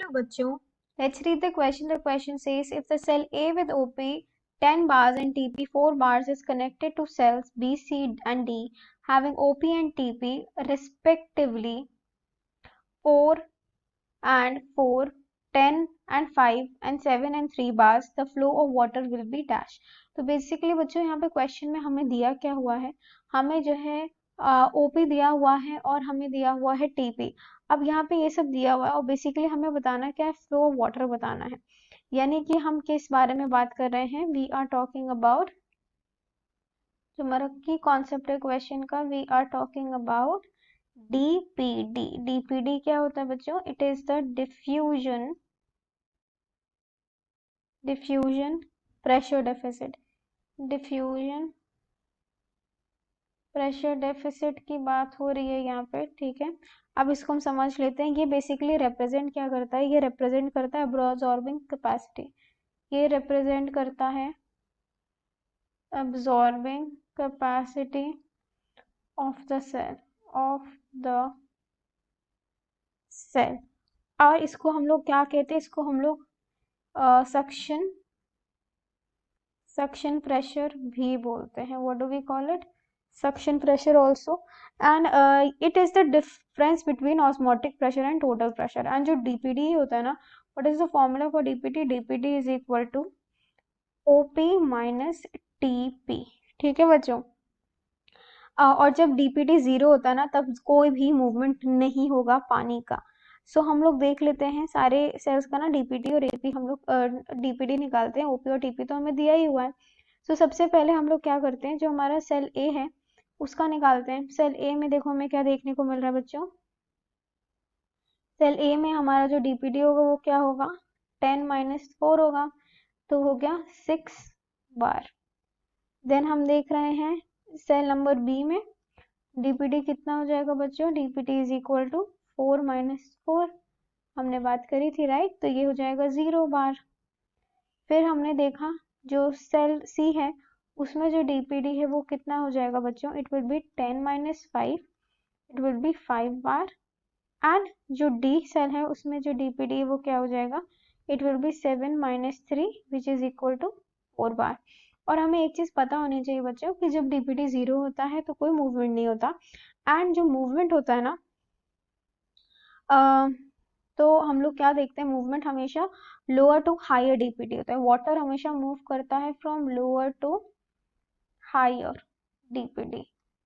to बच्चों, let's read the question. The question says if the cell A with OP 10 bars and TP 4 bars is connected to cells B, C and D having OP and TP respectively 4 and 4, 10 and 5 and 7 and 3 bars, the flow of water will be dash. तो basically बच्चों यहाँ पे question में हमें दिया क्या हुआ है, हमें जो है ओपी दिया हुआ है और हमें दिया हुआ है टीपी। अब यहाँ पे ये सब दिया हुआ है और बेसिकली हमें बताना क्या है, फ्लो ऑफ वाटर बताना है। यानी कि हम किस बारे में बात कर रहे हैं, वी आर टॉकिंग अबाउट, जो हमारा की कॉन्सेप्ट है क्वेश्चन का, we are talking about DPD. DPD क्या होता है बच्चों, it is the diffusion pressure deficit. Diffusion pressure deficit की बात हो रही है यहाँ पे, ठीक है। अब इसको हम समझ लेते हैं। ये बेसिकली रिप्रेजेंट क्या करता है, ये रिप्रेजेंट करता है अब्जॉर्बिंग कैपेसिटी, ये रिप्रेजेंट करता है absorbing capacity of the cell, और इसको हम लोग क्या कहते हैं, इसको हम लोग सक्शन प्रेशर भी बोलते हैं। What do we call it, suction pressure also. And it is the difference between osmotic pressure and total pressure. And जो डीपीडी होता है ना, what is the formula for DPD, DPD is equal to OP minus TP, ठीक है बच्चों। और जब DPD 0 होता है ना, तब कोई भी मूवमेंट नहीं होगा पानी का। सो हम लोग देख लेते हैं सारे सेल्स का ना, डीपीटी और एपी, हम लोग डीपीडी निकालते हैं, ओपी और टीपी तो हमें दिया ही हुआ है। सो सबसे पहले हम लोग क्या करते हैं, जो हमारा सेल ए है उसका निकालते हैं। सेल ए में देखो हमें क्या देखने को मिल रहा है बच्चों, सेल ए में हमारा जो डीपीडी होगा वो क्या होगा, 10 माइनस 4 होगा, तो हो गया 6 बार। देन हम देख रहे हैं सेल नंबर बी में डीपीडी कितना हो जाएगा बच्चों, DPD is equal to 4 minus 4, हमने बात करी थी राइट, तो ये हो जाएगा 0 बार। फिर हमने देखा जो सेल सी है उसमें जो डीपीडी है वो कितना हो जाएगा बच्चों, it will be 10 minus 5, it will be 5 bar. And जो डी सेल है उसमें जो डीपीडी है वो क्या हो जाएगा, it will be 7 minus 3 which is equal to 4 bar. और हमें एक चीज पता होनी चाहिए बच्चों कि जब डीपीडी 0 होता है तो कोई मूवमेंट नहीं होता, एंड जो मूवमेंट होता है ना तो हम लोग क्या देखते हैं, मूवमेंट हमेशा लोअर टू हायर डीपीडी होता है। वाटर हमेशा मूव करता है from lower to higher DPD,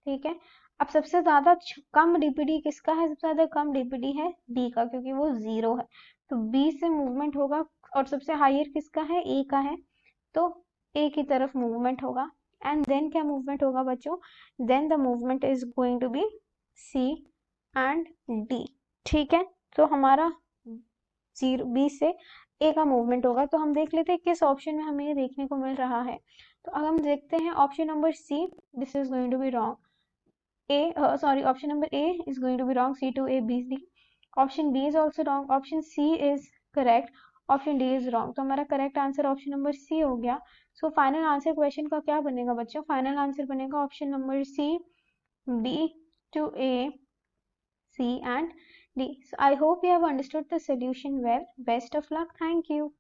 ठीक है। अब सबसे ज्यादा कम डीपीडी किसका है, सबसे ज्यादा कम डीपीडी है डी का, क्योंकि वो 0 है, तो बी से मूवमेंट होगा। और सबसे हायर किसका है, ए का है, तो ए की तरफ मूवमेंट होगा। एंड देन क्या मूवमेंट होगा बच्चों, then the movement is going to be C and D, ठीक है। तो हमारा 0 बी से ए का मूवमेंट होगा। तो हम देख लेते हैं किस ऑप्शन में हमें ये देखने को मिल रहा है। तो अब हम देखते हैं option number C, this is going to be wrong, option number A is going to be wrong, C to A B C. Option B is also wrong, option C is correct, option D is wrong. तो हमारा correct answer option number C हो गया। So final answer question का क्या बनेगा बच्चों, final answer बनेगा option number C, B to A, C and D. So I hope you have understood the solution well. Best of luck. Thank you.